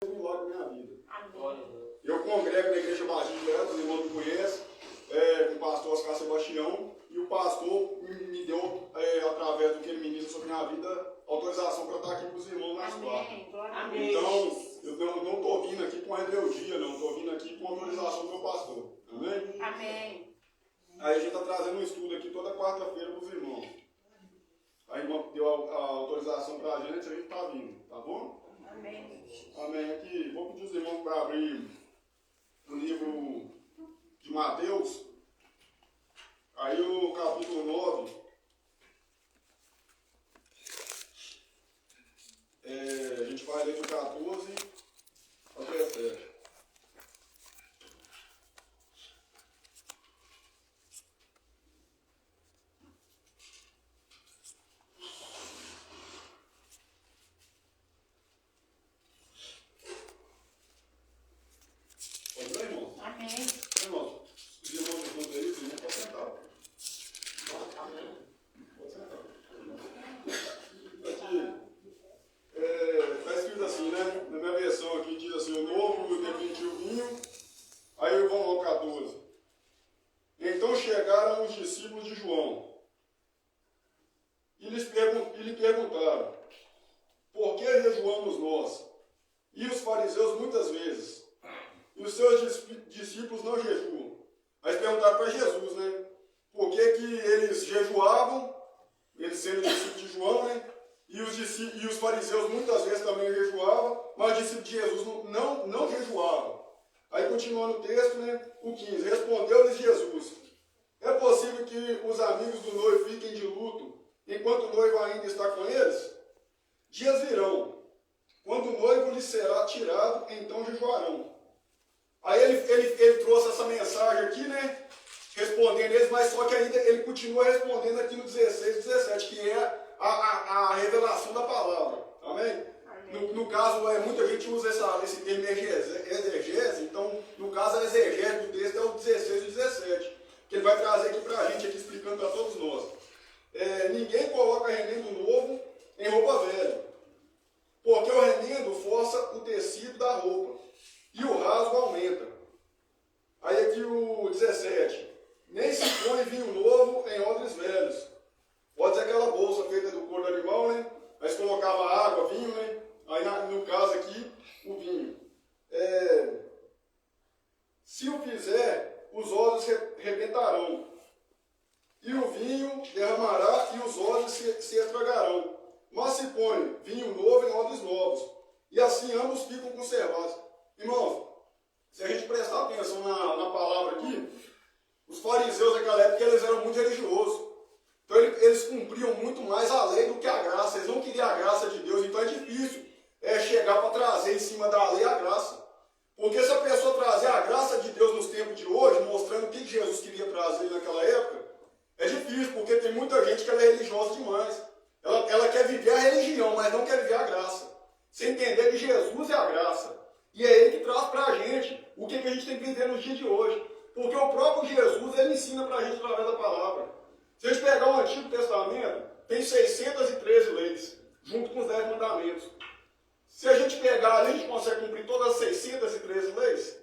milagre na minha vida. Amém. Eu congrego na Igreja Batista, os irmãos me conhecem, com o pastor Oscar Sebastião, e o pastor me deu, através do que ele ministra sobre a minha vida, autorização para estar aqui com os irmãos na escola. Amém. Então, eu não estou vindo aqui com rebeldia, não, estou vindo aqui com autorização do meu pastor. Amém? Amém. Aí a gente está trazendo um estudo aqui toda quarta-feira para os irmãos. A irmã deu a autorização para a gente está vindo, tá bom? Amém. Amém. Aqui, vou pedir os irmãos para abrir o livro de Mateus, aí o capítulo 9, a gente vai ler do 14 ao 17. Pode ler, irmão? Amém. Irmão, os irmãos estão aí, os irmãos podem sentar. Amém. Pode sentar. Aqui, está escrito assim, né? Na minha versão aqui diz assim, o novo e definitivo vinho. Aí vamos ao 14. Então chegaram os discípulos de João e lhe perguntaram, por que jejuamos nós? E os fariseus muitas vezes, e os seus discípulos não jejuam. Aí perguntaram para Jesus, né? Por que eles jejuavam, eles sendo discípulos de João, né? E os fariseus muitas vezes também jejuavam, mas os discípulos de Jesus não jejuavam. Aí continuando o texto, né? O 15. Respondeu-lhes Jesus, é possível que os amigos do noivo fiquem de luto enquanto o noivo ainda está com eles? Dias virão, quando o noivo lhes será tirado, então jejuarão. Aí ele trouxe essa mensagem aqui, né? Respondendo eles, mas só que ainda ele continua respondendo aqui no 16 e 17, que é a revelação da palavra. Amém? No caso, muita gente usa esse termo exegese, então, no caso, a exegese do texto é o 16 e 17, que ele vai trazer aqui para a gente, aqui, explicando para todos nós. Ninguém coloca remendo novo em roupa velha, porque o remendo força o tecido da roupa, e o rasgo aumenta. Aí aqui o 17. Nem se põe vinho novo em odres velhos. Pode ser aquela bolsa feita do couro do animal, né? Aí se colocava água, vinho, né? Aí no caso aqui, o vinho. Se o fizer, os odres rebentarão. E o vinho derramará e os odres se estragarão. Mas se põe vinho novo em odres novos. E assim ambos ficam conservados. Irmãos, se a gente prestar atenção na palavra aqui, os fariseus daquela época eles eram muito religiosos. Então eles cumpriam muito mais a lei do que a graça. Eles não queriam a graça de Deus. Então é difícil chegar para trazer em cima da lei a graça. Porque se a pessoa trazer a graça de Deus nos tempos de hoje, mostrando o que Jesus queria trazer naquela época, é difícil, porque tem muita gente que ela é religiosa demais. Ela quer viver a religião, mas não quer viver a graça. Sem entender que Jesus é a graça. E é Ele que traz para a gente o que a gente tem que viver nos dias de hoje. Porque o próprio Jesus, Ele ensina para a gente através da palavra. Se a gente pegar o Antigo Testamento, tem 613 leis, junto com os 10 mandamentos. Se a gente pegar ali, a gente consegue cumprir todas as 613 leis.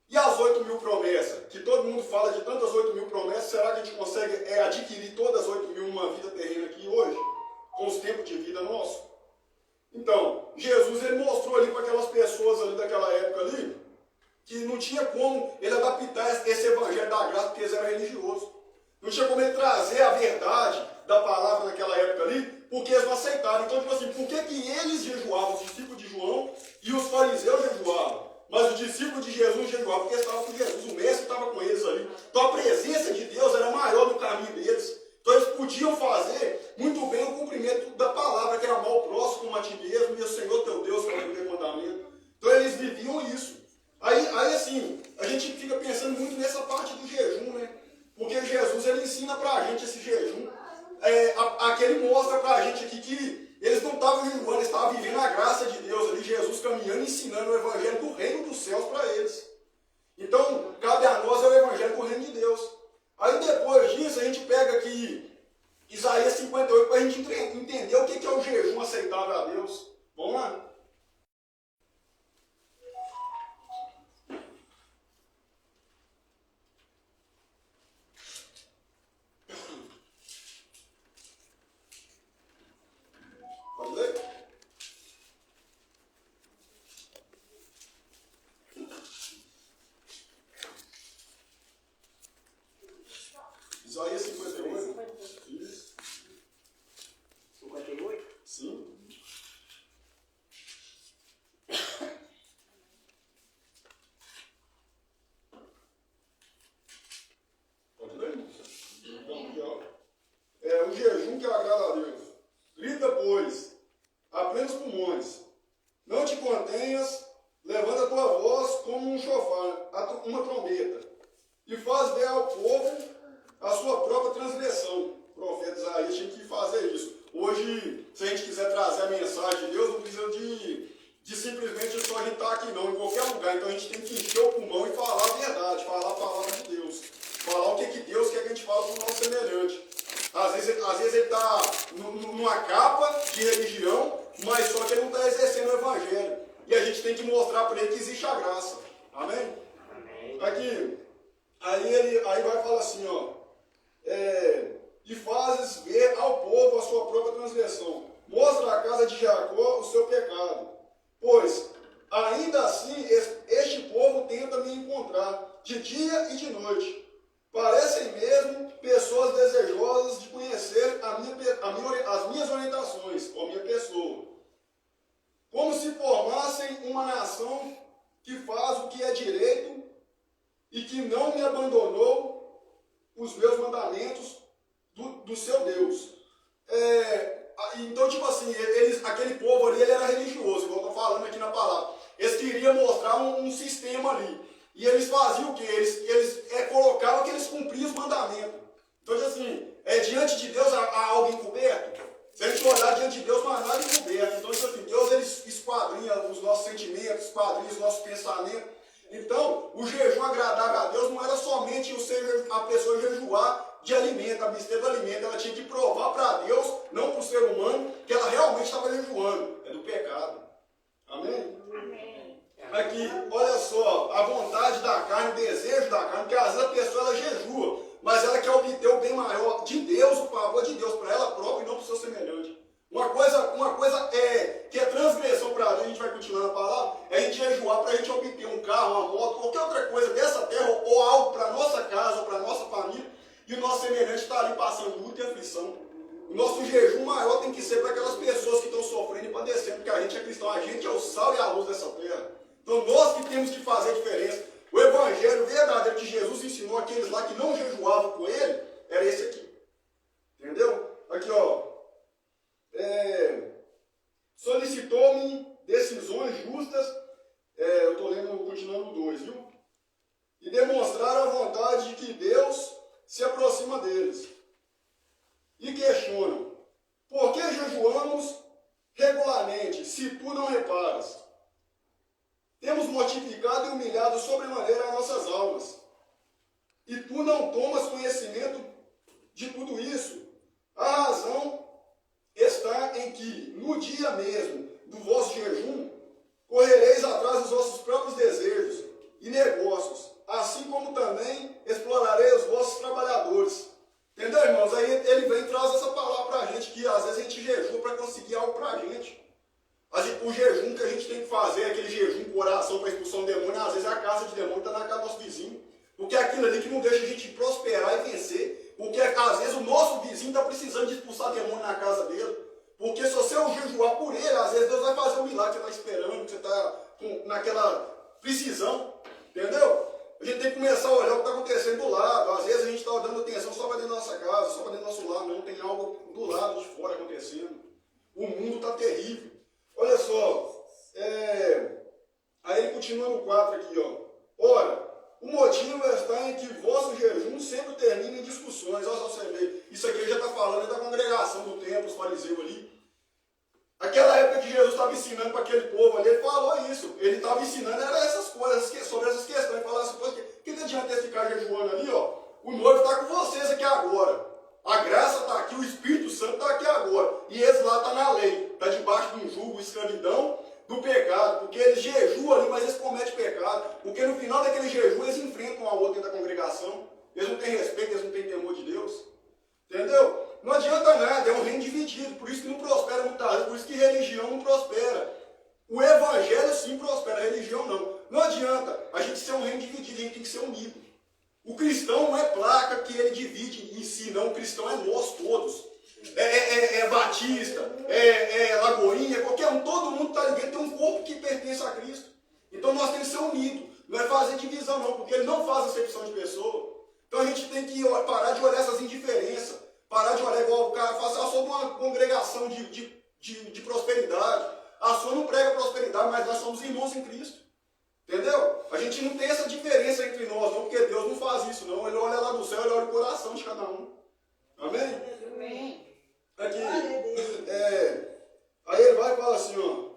E as 8.000 promessas, que todo mundo fala de tantas 8.000 promessas, será que a gente consegue adquirir todas as 8.000 numa vida terrena aqui hoje? Com os tempos de vida nossos? Então, Jesus ele mostrou ali para aquelas pessoas ali daquela época ali, que não tinha como ele adaptar esse evangelho da graça, porque eles eram religiosos. Não tinha como ele trazer a verdade da palavra naquela época ali, porque eles não aceitaram. Então, tipo assim, por que eles jejuavam, os discípulos de João, e os fariseus jejuavam? Mas os discípulos de Jesus jejuavam porque eles estavam com Jesus, o mestre estava com eles ali. Então a presença de Deus era maior no caminho deles. Então eles podiam fazer muito bem o cumprimento da palavra, que era amar o próximo como a ti mesmo, e o Senhor teu Deus para o primeiro mandamento. Então eles viviam isso. Aí assim, a gente fica pensando muito nessa parte do jejum, né? Porque Jesus ele ensina para a gente esse jejum. Ele mostra para a gente aqui que eles não estavam jejuando, eles estavam vivendo a graça de Deus ali, Jesus caminhando e ensinando o evangelho do reino dos céus para eles. Então, cabe a nós o evangelho do reino de Deus. Aí depois disso, a gente pega aqui Isaías 58 para a gente entender o que é o jejum aceitável a Deus. Vamos lá? mantenhas, levanta a tua voz como um chofar, uma trombeta, e faz ver ao povo a sua própria transgressão. O profeta Isaías tinha que fazer isso. Hoje, se a gente quiser trazer a mensagem de Deus, não precisa de simplesmente só a gente estar aqui não, em qualquer lugar. Então a gente tem que encher o pulmão e falar a verdade, falar a palavra de Deus. Falar o que Deus quer que a gente fale para o nosso semelhante. Às vezes ele está numa capa de religião, mas só que ele não está exercendo o evangelho. E a gente tem que mostrar para ele que existe a graça. Amém? Amém. Aqui, aí vai falar assim, ó. E fazes ver ao povo a sua própria transgressão. Mostra à casa de Jacó o seu pecado. Pois, ainda assim, este povo tenta me encontrar de dia e de noite. Parecem mesmo pessoas desejosas de conhecer as minhas orientações, ou minha pessoa. Como se formassem uma nação que faz o que é direito e que não me abandonou os meus mandamentos do seu Deus. Então, tipo assim, aquele povo ali, ele era religioso, igual eu estou falando aqui na palavra. Eles queriam mostrar um sistema ali. E eles faziam o quê? Eles colocavam que eles cumpriam os mandamentos. Então, assim, diante de Deus há algo encoberto? Se a gente olhar diante de Deus, não há nada encoberto. Então, assim, Deus ele esquadrinha os nossos sentimentos, esquadrinha os nossos pensamentos. Então, o jejum agradável a Deus não era somente a pessoa jejuar de alimento, abster do alimento. Ela tinha que provar para Deus, não para o ser humano, que ela realmente estava jejuando. É do pecado. Amém? Amém. Aqui, olha só, a vontade da carne, o desejo da carne, porque às vezes a pessoa ela jejua, mas ela quer obter o bem maior de Deus, o favor de Deus para ela própria e não para o seu semelhante. Uma coisa que é transgressão para Deus, a gente vai continuar na palavra, é a gente jejuar para a gente obter um carro, uma moto, qualquer outra coisa dessa terra, ou algo para a nossa casa, ou para a nossa família, e o nosso semelhante está ali passando luta e aflição. O nosso jejum maior tem que ser para aquelas pessoas que estão sofrendo e padecendo, porque a gente é cristão, a gente é o sal e a luz dessa terra. Então nós que temos que fazer a diferença. O evangelho verdadeiro que Jesus ensinou àqueles lá que não jejuavam com ele, era esse aqui. Entendeu? Aqui, ó. Solicitou-me decisões justas, eu estou lendo, continuando 2, viu? E demonstraram a vontade de que Deus se aproxima deles. E questionam, por que jejuamos regularmente, se tu não reparas? Temos mortificado e humilhado sobremaneira as nossas almas. E tu não tomas conhecimento de tudo isso. A razão está em que, no dia mesmo do vosso jejum, correreis atrás dos vossos próprios desejos e negócios, assim como também explorarei os vossos trabalhadores. Entendeu, irmãos? Aí ele vem e traz essa palavra para a gente, que às vezes a gente jejua para conseguir algo para a gente. O jejum que a gente tem que fazer, aquele jejum com oração para expulsar um demônio, às vezes a casa de demônio está na casa do nosso vizinho. Porque é aquilo ali que não deixa a gente prosperar e vencer. Porque às vezes o nosso vizinho está precisando de expulsar demônio na casa dele. Porque se você jejuar por ele, às vezes Deus vai fazer um milagre que você está esperando, que você está naquela precisão. Entendeu? A gente tem que começar a olhar o que está acontecendo do lado. Às vezes a gente está dando atenção só para dentro da nossa casa, só para dentro do nosso lado. Não tem algo do lado de fora acontecendo. O mundo está terrível. Olha só, aí ele continua no 4 aqui, ó. Ora, o motivo está em que vosso jejum sempre termina em discussões. Olha só, você vê. Isso aqui ele já está falando da congregação do templo, os fariseus ali. Aquela época que Jesus estava ensinando para aquele povo ali, ele falou isso. Ele estava ensinando era essas coisas, sobre essas questões. Ele falava assim, que adianta ele ficar jejuando ali, ó? O noivo está com vocês aqui agora. A graça está aqui, o Espírito Santo está aqui agora. E eles lá estão na lei. Está debaixo de um jugo, escravidão do pecado. Porque eles jejuam ali, mas eles cometem pecado. Porque no final daquele jejum eles enfrentam um ao outro dentro da congregação. Eles não têm respeito, eles não têm temor de Deus. Entendeu? Não adianta nada, é um reino dividido. Por isso que não prospera muitas vezes, por isso que religião não prospera. O evangelho sim prospera, a religião não. Não adianta a gente ser um reino dividido, a gente tem que ser unido. O cristão não é placa que ele divide em si, não. O cristão é nós todos. Batista, Lagoinha, qualquer um, todo mundo está ligado, tem um corpo que pertence a Cristo. Então nós temos que ser unidos. Não é fazer divisão não, porque ele não faz acepção de pessoa. Então a gente tem que parar de olhar essas indiferenças. Parar de olhar igual o cara fala, só uma congregação de prosperidade. A sua não prega prosperidade, mas nós somos irmãos em Cristo. Entendeu? A gente não tem essa diferença entre nós, não, porque Deus não faz isso, não. Ele olha lá do céu, ele olha o coração de cada um. Amém? Amém. Aqui, aí ele vai e fala assim, ó.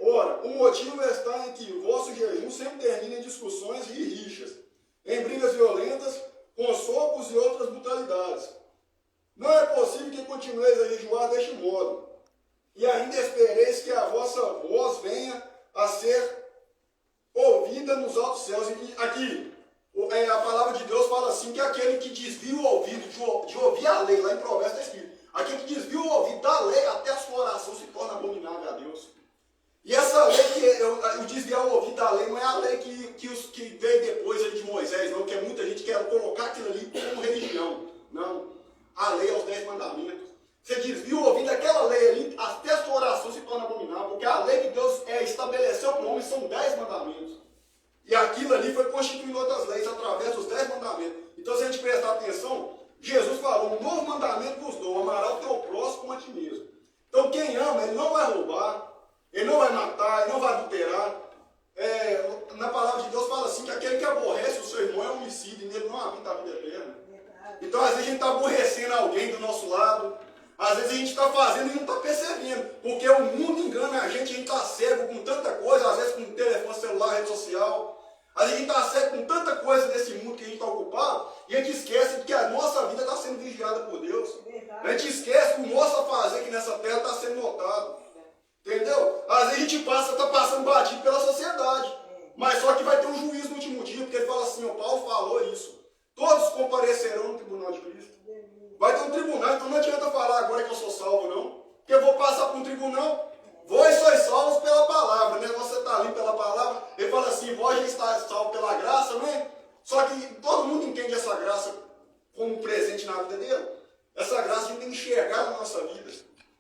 Ora, o motivo está em que o vosso jejum sempre termina em discussões e rixas, em brigas violentas, com socos e outras brutalidades. Não é possível que continueis a jejuar deste modo, e ainda espereis que a vossa voz venha a ser ouvida nos altos céus. E aqui, a palavra de Deus fala assim, que aquele que desvia o ouvido de ouvir a lei, lá em Provérbios está escrito, aquele que desvia o ouvido da lei, até a sua oração se torna abominável a Deus. E essa lei, o desviar o ouvido da lei, não é a lei que veio depois ali de Moisés, não, que muita gente quer colocar aquilo ali como religião. Não. A lei é os 10 mandamentos. Você desvia o ouvido daquela lei ali, até a sua oração se torna abominável, porque a lei que Deus estabeleceu para o homem são 10 mandamentos. E aquilo ali foi constituindo outras leis através dos 10 mandamentos. Então, se a gente prestar atenção, Jesus falou, um novo mandamento vos dou, amarás o teu próximo como a ti mesmo. Então, quem ama, ele não vai roubar, ele não vai matar, ele não vai adulterar. Na palavra de Deus fala assim, que aquele que aborrece o seu irmão é homicídio, e nele não habita a vida eterna. Então, às vezes a gente está aborrecendo alguém do nosso lado, às vezes a gente está fazendo e não está percebendo, porque o mundo engana a gente está cego com tanta coisa, às vezes com telefone celular, rede social. Às vezes a gente está cego com tanta coisa desse mundo que a gente está ocupado, e a gente esquece de que a nossa vida está sendo vigiada por Deus. A gente esquece que o nosso fazer aqui nessa terra está sendo notado. Entendeu? Às vezes a gente está passando batido pela sociedade, mas só que vai ter um juízo no último dia, porque ele fala assim, o Paulo falou isso, todos comparecerão no tribunal de Cristo. Vai ter um tribunal, então não adianta falar agora que eu sou salvo, não. Porque eu vou passar por um tribunal. Vós sois salvos pela palavra, né? Você está ali pela palavra. Ele fala assim, vós já está salvo pela graça, não é? Só que todo mundo entende essa graça como presente na vida dele. Essa graça a gente tem que enxergar na nossa vida.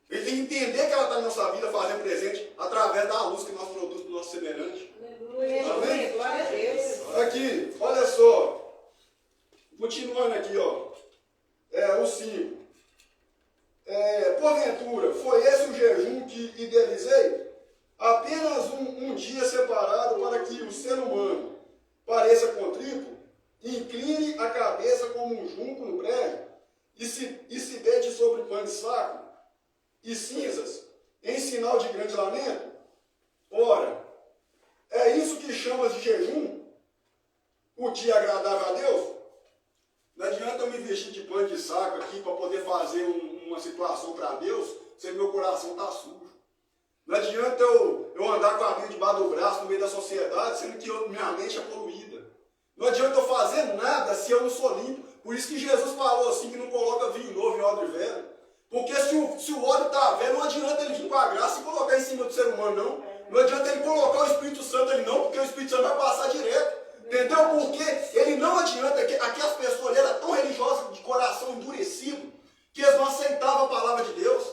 Ele tem que entender que ela está na nossa vida, fazendo presente através da luz que nós produzimos do nosso semelhante. Amém? Glória a Deus. Aqui, olha só. Continuando aqui, ó. O 5. Porventura, foi esse o jejum que idealizei? Apenas um dia separado para que o ser humano pareça contrito, incline a cabeça como um junco no brejo e se deite sobre pano de saco e cinzas, em sinal de grande lamento? Ora, é isso que chamas de jejum? O dia agradável a Deus? Não adianta eu me vestir de pano de saco aqui para poder fazer uma situação para Deus, se meu coração está sujo. Não adianta eu andar com a Bíblia debaixo do braço no meio da sociedade, sendo que minha mente é poluída. Não adianta eu fazer nada se eu não sou limpo. Por isso que Jesus falou assim, que não coloca vinho novo em odre velho. Porque se o óleo está velho, não adianta ele vir com a graça e colocar em cima do ser humano, não. Não adianta ele colocar o Espírito Santo ali, não, porque o Espírito Santo vai passar direto. Entendeu? Porque ele não adianta, aqui as pessoas eram tão religiosas, de coração endurecido, que eles não aceitavam a palavra de Deus.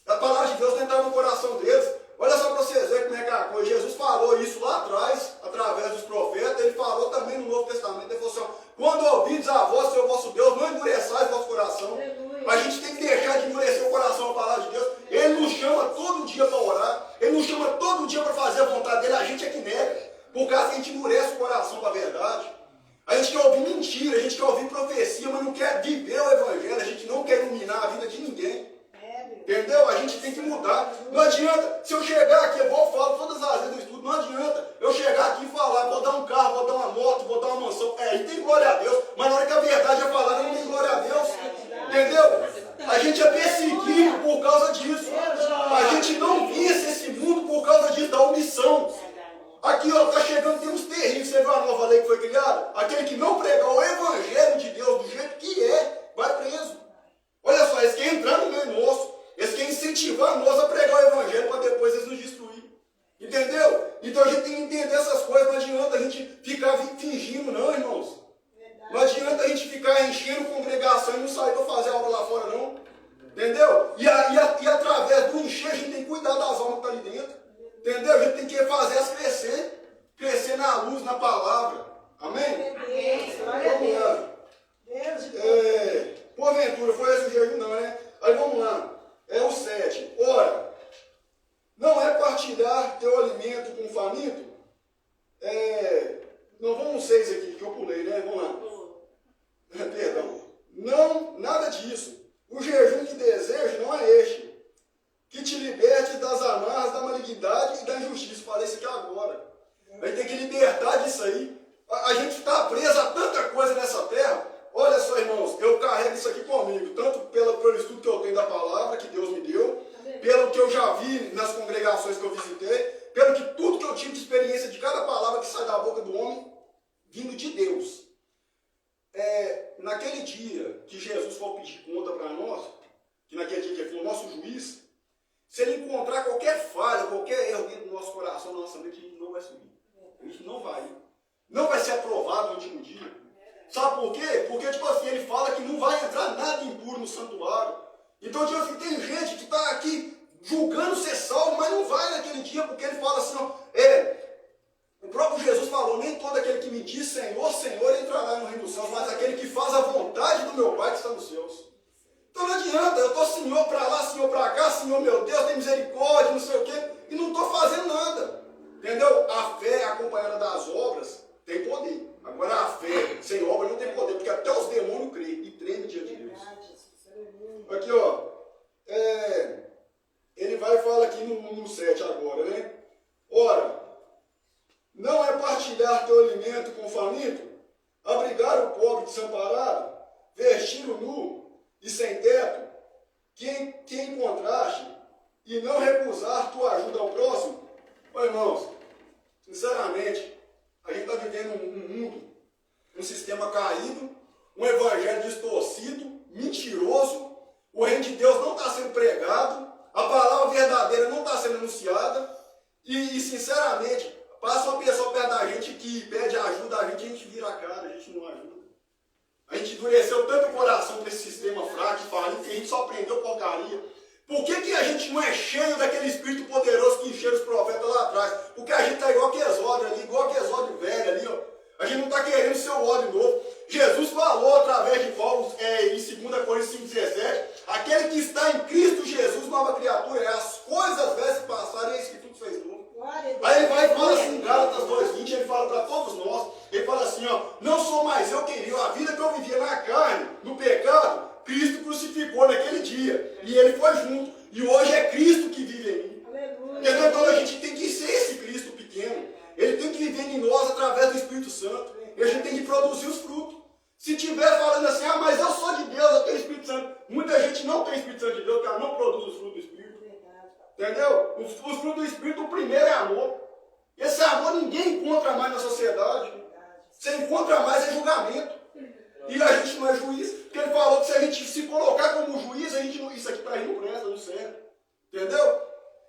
A palavra de Deus não entrava no coração deles. Olha só para vocês verem como é que é a coisa. Jesus falou isso lá atrás, através dos profetas, ele falou também no Novo Testamento. Ele falou assim, quando ouvides a voz do seu vosso Deus, não endureçais vosso coração. A gente tem que deixar de endurecer o coração à palavra de Deus. Ele nos chama todo dia para orar, ele nos chama todo dia para fazer a vontade dele, a gente é que nega. Por causa que a gente endurece o coração para a verdade. A gente quer ouvir mentira, a gente quer ouvir profecia, mas não quer viver o evangelho, a gente não quer iluminar a vida de ninguém. Entendeu? A gente tem que mudar. Não adianta, se eu chegar aqui, eu falo todas as vezes no estudo, não adianta eu chegar aqui e falar, vou dar um carro, vou dar uma moto, vou dar uma mansão. Aí tem glória a Deus, mas na hora que a verdade é falada, não tem glória a Deus. Entendeu? A gente é perseguido por causa disso. A gente não vence esse mundo por causa disso, da omissão. Aqui, ó, está chegando tempos terríveis. Você viu a nova lei que foi criada? Aquele que não pregar o evangelho de Deus do jeito que é, vai preso. Olha só, eles querem entrar no meio nosso. Eles querem incentivar nós a pregar o evangelho para depois eles nos destruir. Entendeu? Então a gente tem que entender essas coisas. Não adianta a gente ficar fingindo, não, irmãos. Não adianta a gente ficar enchendo congregação e não sair para fazer aula lá fora, não. Entendeu? E através do encher, a gente tem que cuidar das almas que estão ali dentro. Entendeu? A gente tem que fazer elas crescer na luz, na palavra. Amém? Vamos lá. Porventura, foi esse o jejum, não, né? Aí vamos lá. É o 7. Ora, não é partilhar teu alimento com o faminto? Não vamos 6 aqui, que eu pulei, né? Vamos lá. Perdão. Não, nada disso. O jejum que desejo não é este, que te liberte das amarras da malignidade e da injustiça. Falei isso aqui agora. A gente tem que libertar disso aí. A gente está preso a tanta coisa nessa terra. Olha só, irmãos, eu carrego isso aqui comigo, tanto pelo estudo que eu tenho da palavra que Deus me deu, pelo que eu já vi nas congregações que eu visitei, pelo que tudo que eu tive de experiência de cada palavra que sai da boca do homem, vindo de Deus. Naquele dia que Jesus for pedir conta para nós, que naquele dia que ele for o nosso juiz, se ele encontrar qualquer falha, qualquer erro dentro do nosso coração, na nossa mente, a gente não vai subir. A gente não vai. Não vai ser aprovado no último dia. Sabe por quê? Porque, tipo assim, ele fala que não vai entrar nada impuro no santuário. Então, tipo assim, tem gente que está aqui julgando ser salvo, mas não vai naquele dia, porque ele fala assim, o próprio Jesus falou, nem todo aquele que me diz Senhor, Senhor, entrará no reino dos céus, mas aquele que faz a vontade do meu Pai que está nos céus. Então não adianta, eu estou Senhor para lá, Senhor para cá, Senhor meu Deus, tem misericórdia, não sei o quê, e não estou fazendo nada. Entendeu? A fé acompanhada das obras tem poder. Agora a fé sem obra não tem poder, porque até os demônios creem e tremem diante de Deus. Aqui, ó. Ele vai falar aqui no 7 agora, né? Ora, não é partilhar teu alimento com o faminto, abrigar o pobre desamparado, vestir o nu e sem teto, que encontraste, e não recusar tua ajuda ao próximo? Ô, irmãos, sinceramente, a gente está vivendo um mundo, um sistema caído, um evangelho distorcido, mentiroso, o reino de Deus não está sendo pregado, a palavra verdadeira não está sendo anunciada, e sinceramente, passa uma pessoa perto da gente que pede ajuda a gente vira a cara, a gente não ajuda. A gente endureceu tanto o coração para esse sistema fraco e falido que a gente só aprendeu porcaria. Por que a gente não é cheio daquele espírito poderoso que encheu os profetas lá atrás? Porque a gente está igual que Exódio ali, igual que Exódio velho ali, ó. A gente não está querendo ser o óleo novo. Jesus falou através de Paulo em 2 Coríntios 5,17, aquele que está em Cristo Jesus, nova criatura, as coisas velhas se passaram e eis que tudo fez novo. Aí ele vai e fala assim, em Gálatas 2,20, ele fala para todos nós, ele fala assim, ó, não sou mais eu quem vivo, a vida que eu vivia na carne, no pecado, Cristo crucificou naquele dia, e ele foi junto, e hoje é Cristo que vive em mim. Aleluia. Então a gente tem que ser esse Cristo pequeno, ele tem que viver em nós através do Espírito Santo, e a gente tem que produzir os frutos. Se tiver falando assim, mas eu sou de Deus, eu tenho Espírito Santo, muita gente não tem Espírito Santo de Deus, porque ela não produz os frutos do Espírito. Entendeu? Os frutos do Espírito, o primeiro é amor. Esse amor ninguém encontra mais na sociedade. Você encontra mais em julgamento. E a gente não é juiz, porque ele falou que se a gente se colocar como juiz, a gente não, isso aqui para ele não presta, não serve. Entendeu?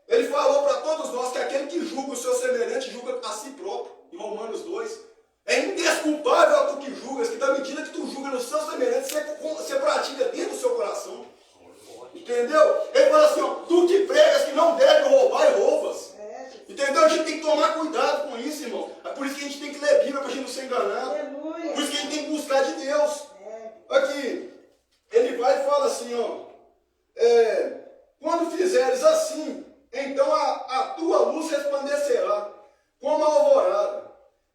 Ele falou para todos nós que aquele que julga o seu semelhante julga a si próprio, em Romanos 2. É indesculpável tu que julgas, que da medida que tu julga no seu semelhante, você pratica dentro do seu coração. Entendeu? Ele fala assim, ó, tu que pregas que não deve roubar e roubas. Entendeu? A gente tem que tomar cuidado com isso, irmão. É por isso que a gente tem que ler Bíblia para a gente não ser enganado. Por isso que a gente tem que buscar de Deus. Aqui, ele vai e fala assim, ó, quando fizeres assim, então a tua luz resplandecerá como a alvorada.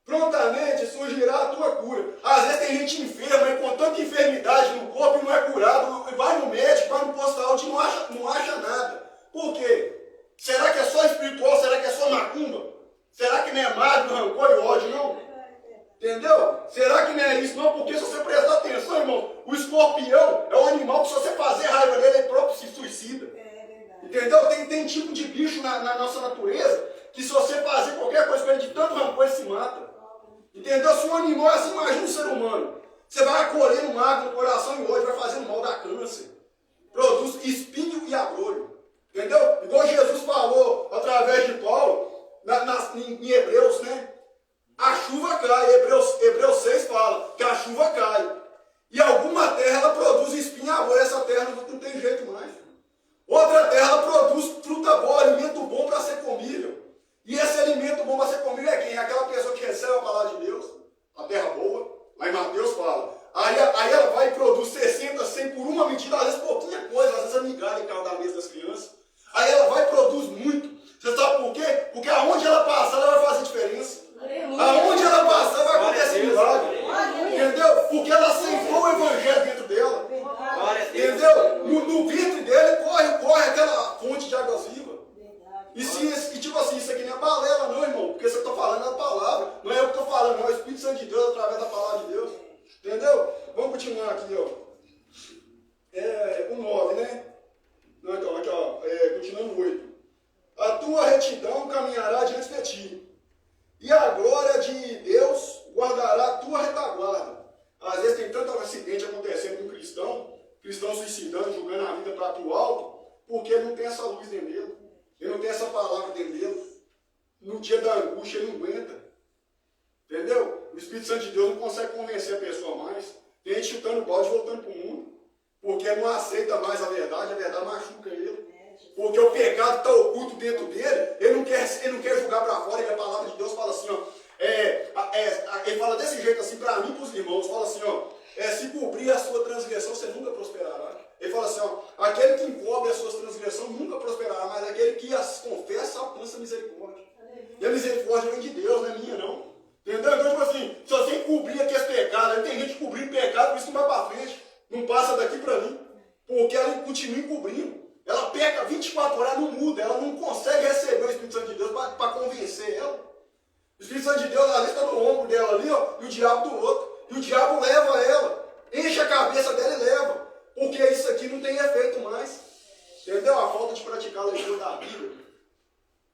Prontamente surgirá a tua cura. Às vezes tem gente enferma e com tanta enfermidade no corpo e não é curado, vai no médico, vai no posto de saúde e não acha nada. Por quê? Será que é só espiritual? Será que é só macumba? Será que não é mágoa, rancor e ódio, não? Entendeu? Será que não é isso, não? Porque se você prestar atenção, irmão, o escorpião é um animal que se você fazer raiva dele, ele próprio se suicida. Entendeu? Tem tipo de bicho na nossa natureza que se você fazer qualquer coisa com ele de tanto rancor, ele se mata. Entendeu? Se um animal é assim, imagina um ser humano. Você vai acolhendo mágoa no coração e ódio, vai fazendo mal, dá câncer. Produz espinho e abrolho. Entendeu? Igual Jesus falou através de Paulo, em Hebreus, né? A chuva cai. Hebreus 6 fala que a chuva cai. E alguma terra ela produz espinho e abrolho. Essa terra não tem jeito mais. Outra terra ela produz fruta boa, alimento bom para ser comível. E esse alimento bom para ser comível é quem? É aquela pessoa que recebe a palavra de Deus, a terra boa. Lá em Mateus fala. Aí ela vai e produz 60, 100 por uma medida, às vezes pouquinha coisa, às vezes a migalha cai da mesa das crianças. Aí ela vai e produz muito. Você sabe E a glória de Deus guardará a tua retaguarda. Às vezes tem tanto acidente acontecendo com cristão suicidando, jogando a vida para o alto, porque ele não tem essa luz dentro dele, ele não tem essa palavra dentro dele. No dia da angústia ele não aguenta. Entendeu? O Espírito Santo de Deus não consegue convencer a pessoa mais. Tem gente chutando balde e voltando para o mundo. Porque ele não aceita mais a verdade machuca ele. Porque o pecado está oculto dentro dele, ele não quer jogar para fora, e a palavra de Deus fala assim, ó, ele fala desse jeito assim para mim e para os irmãos, fala assim, ó, se cobrir a sua transgressão, você nunca prosperará. Ele fala assim, ó, aquele que encobre as suas transgressões nunca prosperará, mas aquele que as confessa alcança misericórdia. E a misericórdia vem de Deus, não é minha não. Entendeu? Então, tipo assim, se você encobrir aqui esse pecado, aí tem gente cobrindo pecado, por isso não vai para frente, não passa daqui para ali, porque ela continua encobrindo. Ela peca 24 horas, não muda, ela não consegue receber o Espírito Santo de Deus para convencer ela. O Espírito Santo de Deus, às vezes, está no ombro dela ali, ó, e o diabo do outro. E o diabo leva ela, enche a cabeça dela e leva. Porque isso aqui não tem efeito mais. Entendeu? A falta de praticar a leitura da Bíblia.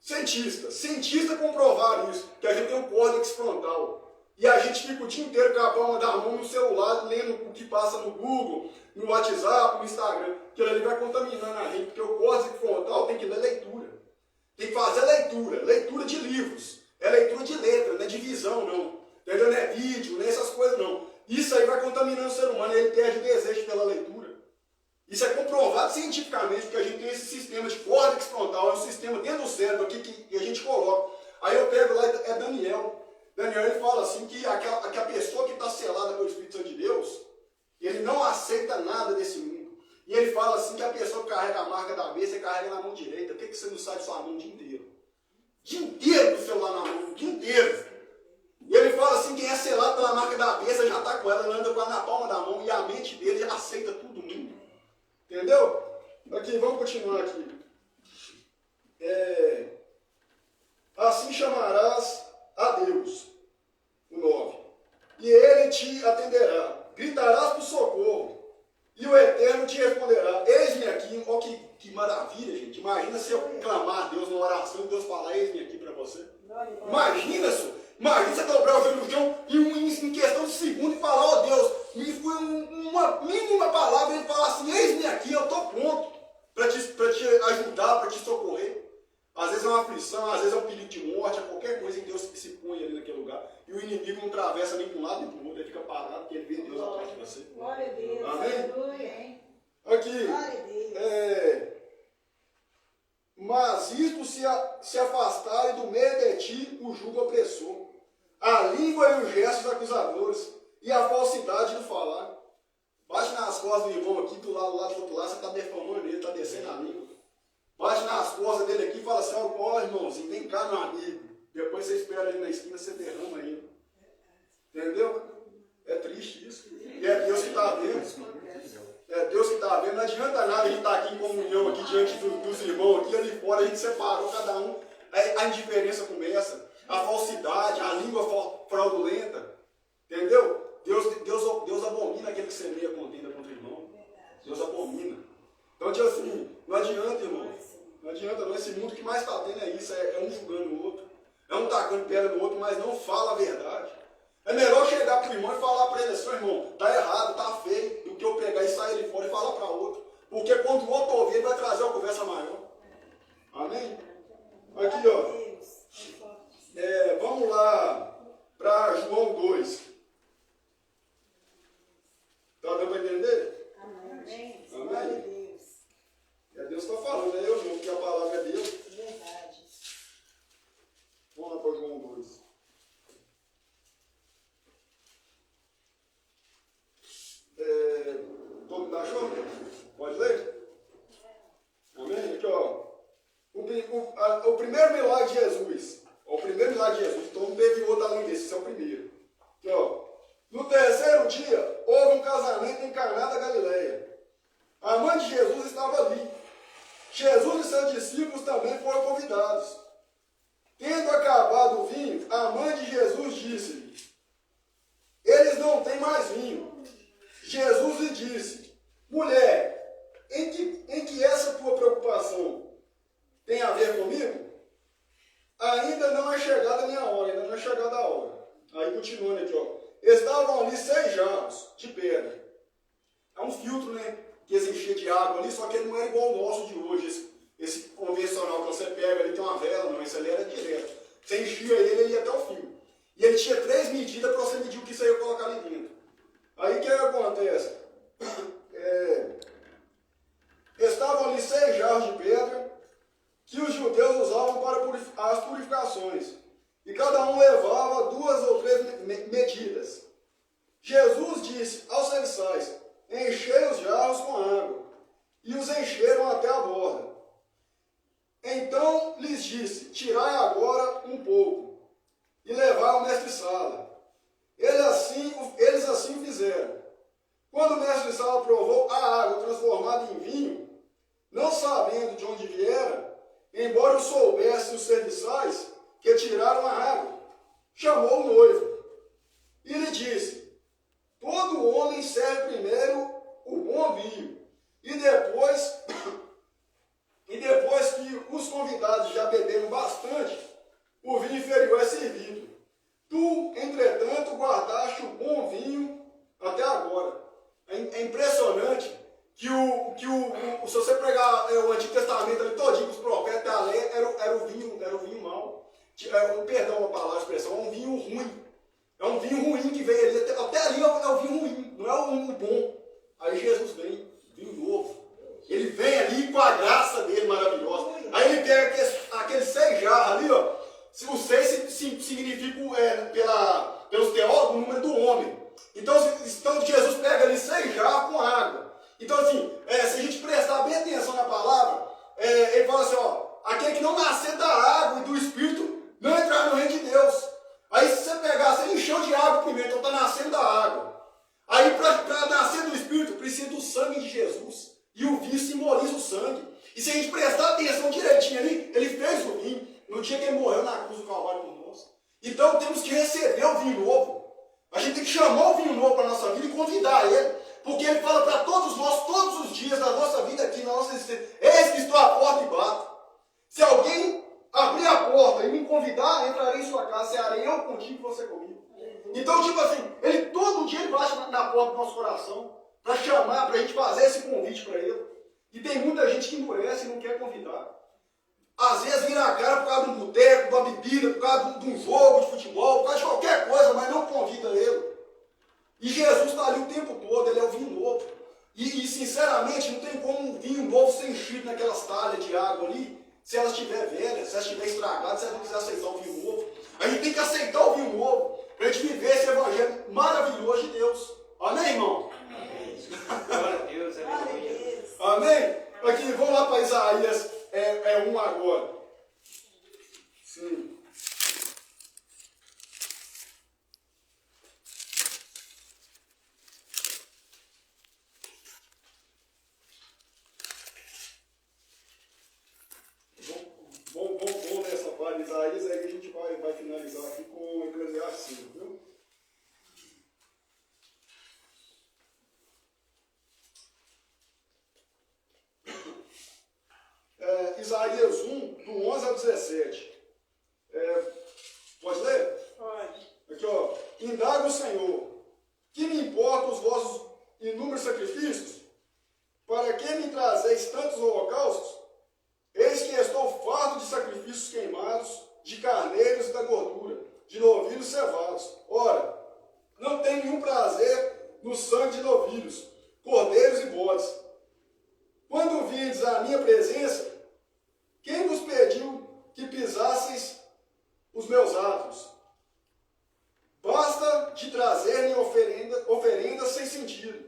Cientistas comprovaram isso, que a gente tem um córtex frontal. E a gente fica o dia inteiro com a palma da mão no celular, lendo o que passa no Google, no WhatsApp, no Instagram. Aquilo ali vai contaminando a gente, porque o córtex frontal tem que ler leitura. Tem que fazer leitura de livros. É leitura de letra, não é de visão, não. Entendeu? Não é vídeo, não é essas coisas, não. Isso aí vai contaminando o ser humano, ele perde o desejo pela leitura. Isso é comprovado cientificamente, porque a gente tem esse sistema de córtex frontal, é um sistema dentro do cérebro aqui que a gente coloca. Aí eu pego lá, é Daniel. Daniel, ele fala assim que a pessoa que está selada pelo Espírito Santo de Deus, ele não aceita nada desse mundo. E ele fala assim que a pessoa que carrega a marca da besta, carrega na mão direita. Por que você não sai de sua mão o dia inteiro? O dia inteiro com o celular na mão, o dia inteiro. E ele fala assim, quem é selado pela marca da besta já está com ela, anda com ela na palma da mão, e a mente dele já aceita todo mundo. Entendeu? Aqui, vamos continuar aqui. Assim chamarás a Deus, o 9, e ele te atenderá, gritarás por socorro, e o Eterno te responderá. Eis-me aqui. Ó, que maravilha, gente. Imagina se eu clamar a Deus numa oração e Deus falar, eis-me aqui para você. Imagina isso. Imagina você dobrar o joelho no chão e em questão de segundo e falar, ó Deus, me foi uma mínima palavra e ele falar assim, eis-me aqui, eu estou pronto para te ajudar, para te socorrer. Às vezes é uma aflição, às vezes é um perigo de morte, é qualquer coisa em Deus que se põe ali naquele lugar. E o inimigo não atravessa nem para um lado nem para o outro, ele fica parado porque ele vê Deus atrás de você. Glória a Deus. Amém? Aleluia. Aqui. Glória a Deus. Mas isto se afastarem do meio de ti o jugo opressor, a língua e os gestos acusadores, e a falsidade do falar. Bate nas costas do irmão aqui, do lado do outro lado, você está defamando ele, está descendo a língua. Bate nas costas dele aqui e fala assim, ó irmãozinho, vem cá, meu amigo. Depois você espera ele na esquina, você derrama ele. Entendeu? É triste isso. E é Deus que está vendo. É Deus que está vendo. Não adianta nada a gente estar aqui em comunhão, aqui diante dos irmãos, aqui ali fora, a gente separou cada um. A indiferença começa, a falsidade, a língua fraudulenta. Entendeu? Deus abomina aquele que semeia contenda contra o irmão. Deus abomina. Então, tipo assim, não adianta, irmão. Não adianta não. Esse mundo que mais está tendo é isso. É um julgando o outro. É um tacando pedra no outro, mas não fala a verdade. É melhor chegar para o irmão e falar para ele assim, irmão, tá errado, tá feio, do que eu pegar e sair ali fora e falar para outro. Porque quando o outro ouvir, ele vai trazer uma conversa maior. Amém? Aqui, ó. Vamos lá para João 2. Tá dando para entender? Amém. Amém? Glória a Deus. É Deus que está falando, é eu não, porque a palavra é Deus. Verdade. Vamos lá para João 2. Todo mundo achou? Pode ler? Amém? Aqui, ó. O primeiro milagre de Jesus. O primeiro milagre de Jesus. Então não teve outro além desse. Esse é o primeiro. Aqui, ó. No terceiro dia, houve um casamento em Caná da Galileia. A mãe de Jesus estava ali. Jesus e seus discípulos também foram convidados. Tendo acabado o vinho, a mãe de Jesus disse-lhe, eles não têm mais vinho. Jesus lhe disse, mulher, em que essa tua preocupação tem a ver comigo? Ainda não é chegada a minha hora, ainda não é tinha chegado a hora. Aí continuando aqui, ó. Estavam ali 6 jarros de pedra. É um filtro, né? Que eles enchiam de água ali, só que ele não era igual ao nosso de hoje. Esse convencional que você pega ali, tem uma vela, não, esse ali era direto. Você enchia ele ia até o fim. E ele tinha 3 medidas para você medir o que você ia colocar ali dentro. Aí o que acontece? Estavam ali 6 jarros de pedra que os judeus usavam para as purificações. E cada um levava 2 ou 3 medidas. Jesus disse aos serviçais: enchei os jarros com água. E os encheram até a borda. Então lhes disse: tirai agora um pouco e levai ao mestre-sala. Eles assim fizeram. Quando o mestre-sala provou a água transformada em vinho, não sabendo de onde viera, embora o soubessem os serviçais que tiraram a água, chamou o noivo e lhe disse: todo homem serve primeiro o bom vinho, e depois que os convidados já beberam bastante, o vinho inferior é servido. Tu, entretanto, guardaste o bom vinho até agora. É impressionante que se você pegar o Antigo Testamento ali todinho, os profetas a lei, era o vinho mau. Perdão a palavra, a expressão, é um vinho ruim. É um vinho ruim que veio ali, até ali é o vinho ruim, não é o vinho bom. Aí Jesus vem, vinho novo. Ele vem ali com a graça dele maravilhosa. Aí ele pega aqueles 6 jarros ali, ó. O 6 significa, pelos teólogos, o número do homem. Então Jesus pega ali 6 jarros com água. Então assim, se a gente prestar bem atenção na palavra, ele fala assim, ó, aquele que não nascer da água e do Espírito não entrar no reino de Deus. Aí se você pegar, você encheu de água primeiro, então está nascendo da água. Aí para nascer do Espírito precisa do sangue de Jesus. E o vinho simboliza o sangue. E se a gente prestar atenção direitinho ali, ele fez o vinho no dia que ele morreu na cruz do Calvário por nós. Então temos que receber o vinho novo. A gente tem que chamar o vinho novo para a nossa vida e convidar ele. Porque ele fala para todos nós, todos os dias da nossa vida aqui, na nossa existência: eis que estou à porta e bato. Se alguém abrir a porta e me convidar, entrarei em sua casa, cearei eu contigo e você comigo. Então, tipo assim, ele todo dia ele bate na porta do nosso coração para chamar, para a gente fazer esse convite para ele. E tem muita gente que endurece e não quer convidar. Às vezes vira a cara por causa de um boteco, de uma bebida, por causa de um jogo de futebol, por causa de qualquer coisa, mas não convida ele. E Jesus está ali o tempo todo, ele é o vinho novo. E sinceramente, não tem como um vinho novo ser enchido naquelas talhas de água ali, se ela estiver velha, se ela estiver estragada, se ela não quiser aceitar o vinho novo. A gente tem que aceitar o vinho novo, para a gente viver esse evangelho maravilhoso de Deus. Amém, irmão? Amém. Glória a Deus, aleluia. Amém? Aqui, vamos lá para Isaías 1 agora. Sim. Vamos nessa parte de Isaías, aí a gente vai finalizar aqui com Eclesiastes 5, viu? Isaías 1, do 11 ao 17. Pode ler? Pode. Aqui, ó. Indaga o Senhor: que me importam os vossos inúmeros sacrifícios? Para que me trazeis tantos holocaustos? Eis que estou farto de sacrifícios queimados, de carneiros e da gordura, de novilhos cevados. Ora, não tenho nenhum prazer no sangue de novilhos, cordeiros e bodes. Quando vindes à minha presença, quem vos pediu que pisasseis os meus atos? Basta de trazerem oferendas sem sentido.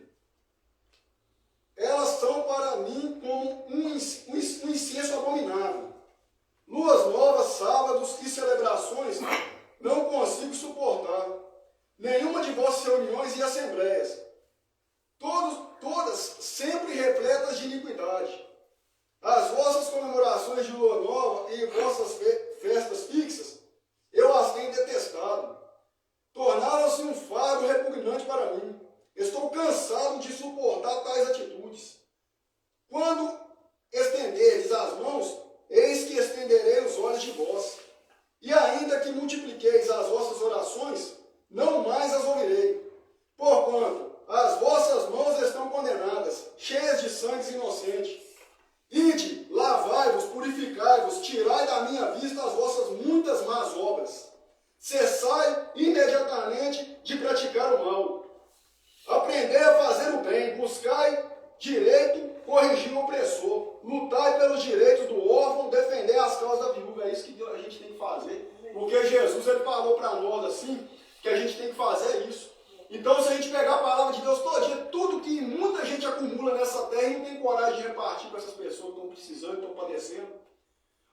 Elas são para mim como um incenso abominável. Luas novas, sábados e celebrações não consigo suportar. Nenhuma de vossas reuniões e assembleias, todas sempre repletas de iniquidade. As vossas comemorações de lua nova e vossas festas fixas, eu as tenho detestado. Tornaram-se um fardo repugnante para mim. Estou cansado de suportar tais atitudes. Quando estenderdes as mãos, eis que estenderei os olhos de vós. E ainda que multipliqueis as vossas Cessai imediatamente de praticar o mal. Aprendei a fazer o bem, buscai direito, corrigir o opressor. Lutai pelos direitos do órfão, defender as causas da viúva. É isso que a gente tem que fazer. Porque Jesus ele falou para nós assim, que a gente tem que fazer isso. Então, se a gente pegar a palavra de Deus todinha, tudo que muita gente acumula nessa terra e não tem coragem de repartir para essas pessoas que estão precisando, estão padecendo,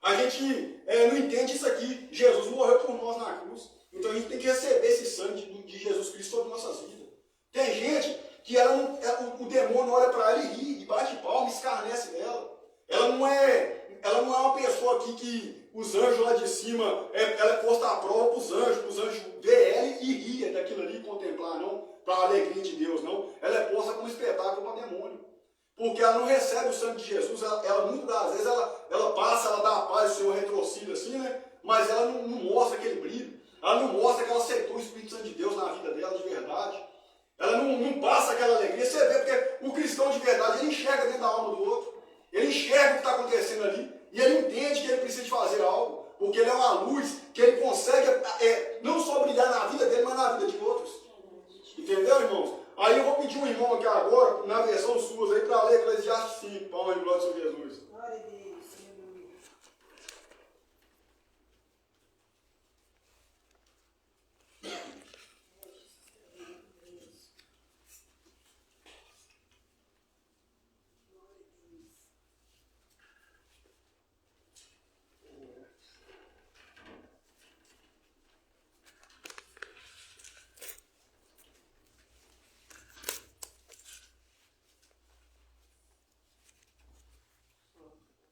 a gente não entende isso aqui. Jesus morreu por nós na cruz. Então, a gente tem que receber esse sangue de Jesus Cristo sobre nossas vidas. Tem gente que o demônio olha para ela e ri, e bate palma, escarnece dela. Ela não é uma pessoa aqui que os anjos lá de cima, ela é posta à prova para os anjos ver ela e rir daquilo ali, contemplar, não, para a alegria de Deus, não. Ela é posta como espetáculo para demônio. Porque ela não recebe o sangue de Jesus, ela muitas das vezes, ela passa, ela dá a paz, o Senhor retrocede assim, né? Mas ela não mostra aquele brilho, ela não mostra que ela aceitou o Espírito Santo de Deus na vida dela de verdade. Ela não passa aquela alegria. Você vê, porque o cristão de verdade, ele enxerga dentro da alma do outro. Ele enxerga o que está acontecendo ali. E ele entende que ele precisa de fazer algo. Porque ele é uma luz que ele consegue não só brilhar na vida dele, mas na vida de outros. Entendeu, irmãos? Aí eu vou pedir um irmão aqui agora, na versão sua, aí, para ler Eclesiastes 5, pão e glória de Jesus. Glória a Deus, aleluia.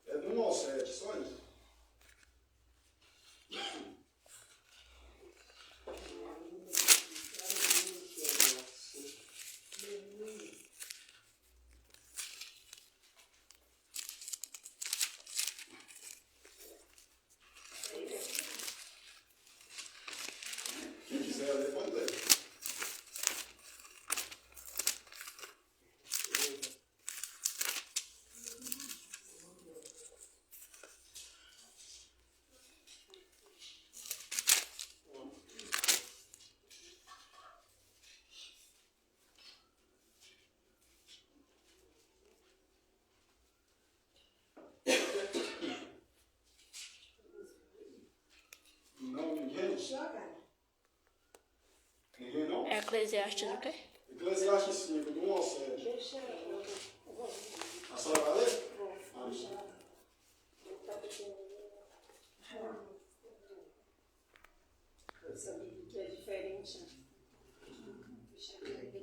É do 1 ao 7, só isso. Quem quiser ler, pode ler. Não, ninguém? Joga. Ninguém não? É Eclesiastes o quê? Eclesiastes 5, do 1 ao 7. Deixa eu. A senhora vai ler? Essa Bíblia que é diferente. Deixa eu ver aqui.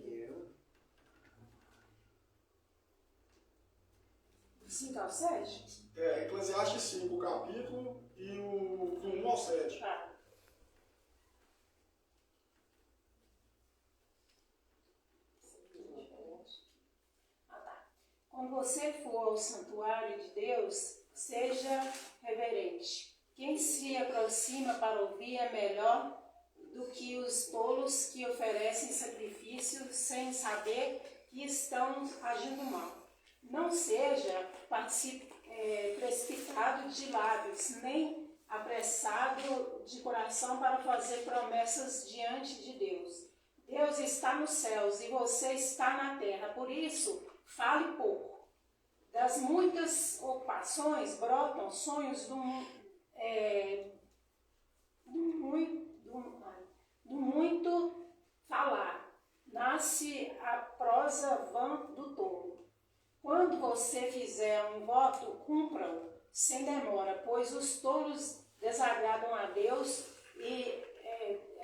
5 ao 7? Eclesiastes 5, o capítulo, e o do 1 ao 7. Tá. Quando você for ao santuário de Deus, seja reverente. Quem se aproxima para ouvir é melhor do que os tolos que oferecem sacrifício sem saber que estão agindo mal. Não seja precipitado de lábios, nem apressado de coração para fazer promessas diante de Deus. Deus está nos céus e você está na terra, por isso, fale pouco. Das muitas ocupações brotam sonhos do muito falar. Nasce a prosa vã do tolo. Quando você fizer um voto, cumpra-o sem demora, pois os tolos desagradam a Deus e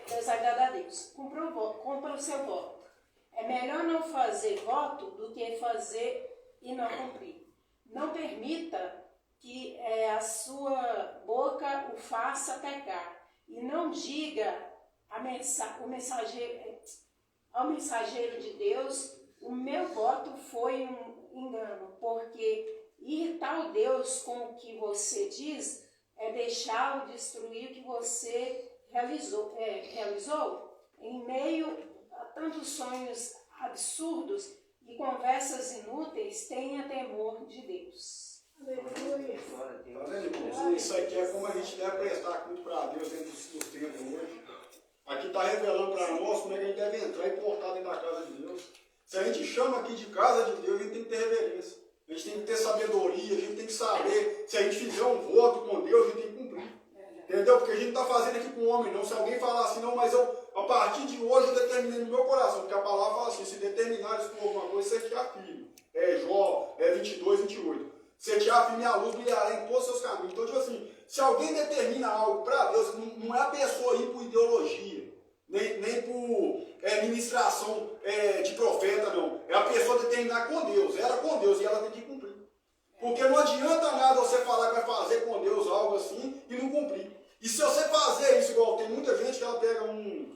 desagrada a Deus. Cumpra o seu voto. É melhor não fazer voto do que fazer e não cumprir. Não permita que a sua boca o faça pecar. E não diga ao mensageiro de Deus, o meu voto foi um engano, porque irritar o Deus com o que você diz é deixá-lo destruir o que você realizou. Em meio a tantos sonhos absurdos e conversas inúteis, tenha temor de Deus. Aleluia. Tá vendo, irmãos? Isso aqui é como a gente deve prestar culto para Deus dentro do templo hoje. está revelando para nós como é que a gente deve entrar e portar dentro da casa de Deus. Se a gente chama aqui de casa de Deus, a gente tem que ter reverência. A gente tem que ter sabedoria, a gente tem que saber. Se a gente fizer um voto com Deus, a gente tem que cumprir. Entendeu? Porque a gente não está fazendo aqui com o homem, não. Se alguém falar assim, não, mas a partir de hoje eu determinei no meu coração, porque a palavra fala assim, se determinares por alguma coisa, você te afirme. É Jó, 22, 28. Você te afirme, a luz brilhará em todos os seus caminhos. Então, tipo assim, se alguém determina algo para Deus, não é a pessoa ir por ideologia, nem por ministração de profeta, não. É a pessoa determinar com Deus. Ela com Deus e ela tem que cumprir. Porque não adianta nada você falar que vai fazer com Deus algo assim e não cumprir. E se você fazer isso, igual tem muita gente que ela pega um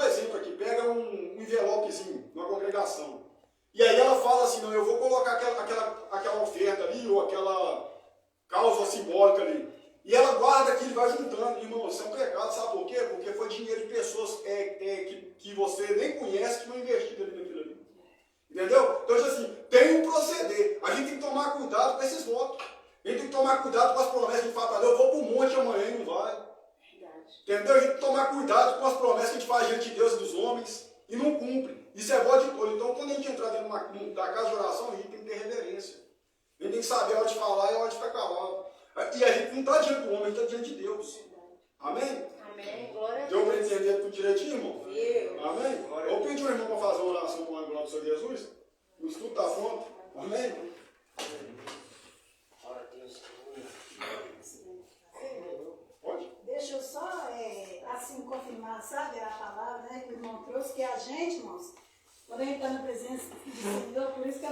exemplo aqui, pega um envelopezinho numa congregação. E aí ela fala assim, não, eu vou colocar aquela oferta ali, ou aquela causa simbólica ali. E ela guarda aquilo e vai juntando. Irmão, isso é um pecado, sabe por quê? Porque foi dinheiro de pessoas que você nem conhece que não investiram ali naquilo ali. Entendeu? Então, assim, tem um proceder. A gente tem que tomar cuidado com esses votos. A gente tem que tomar cuidado com as promessas de fato. Eu vou para o monte amanhã e não vai. Entendeu? A gente tem que tomar cuidado com as promessas que a gente faz diante de Deus e dos homens e não cumpre. Isso é voto de todos. Então, quando a gente entrar dentro da casa de oração, a gente tem que ter reverência. A gente tem que saber a hora de falar e a hora de ficar calado. E a gente não está diante do homem, a gente está diante de Deus. Amém? Amém. Glória a Deu Deus. para entender tudo direitinho, irmão? Deus. Amém? Vou pedir o irmão para fazer uma oração com a glória do Senhor Jesus. O estudo está pronto. Amém? Pode? Deixa eu só, assim, confirmar, sabe, a palavra, né, que o irmão trouxe, que a gente, irmãos, quando a gente está na presença do Senhor, por isso que